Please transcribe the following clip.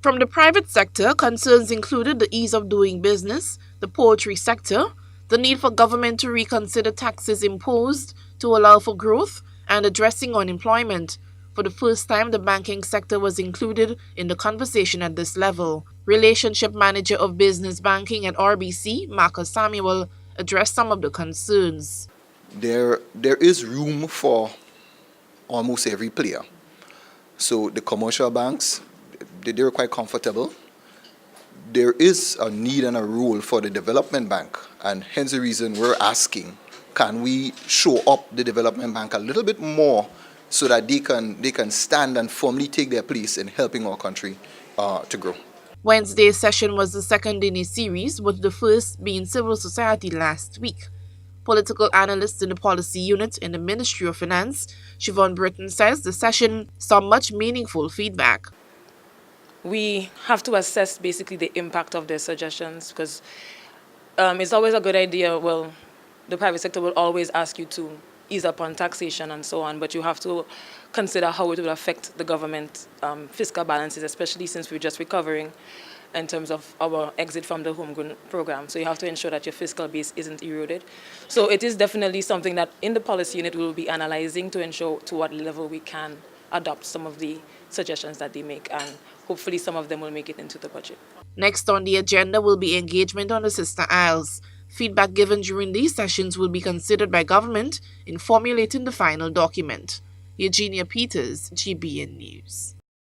From the private sector, concerns included the ease of doing business, the poultry sector, the need for government to reconsider taxes imposed to allow for growth, and addressing unemployment. For the first time, the banking sector was included in the conversation at this level. Relationship Manager of Business Banking at RBC, Marcus Samuel, addressed some of the concerns. There is room for almost every player. So the commercial banks, they're quite comfortable. There is a need and a role for the development bank, and hence the reason we're asking, can we show up the development bank a little bit more so that they can stand and firmly take their place in helping our country to grow. Wednesday's session was the second in a series, with the first being civil society last week. Political analyst in the policy unit in the Ministry of Finance, Siobhan Britton, says the session saw much meaningful feedback. We have to assess basically the impact of their suggestions, because it's always a good idea. Well, the private sector will always ask you to ease up on taxation and so on, but you have to consider how it will affect the government fiscal balances, especially since we're just recovering in terms of our exit from the homegrown program. So you have to ensure that your fiscal base isn't eroded. So it is definitely something that in the policy unit we will be analyzing to ensure to what level we can adopt some of the suggestions that they make, and hopefully some of them will make it into the budget. Next on the agenda will be engagement on the Sister Isles. Feedback given during these sessions will be considered by government in formulating the final document. Eugenia Peters, GBN News.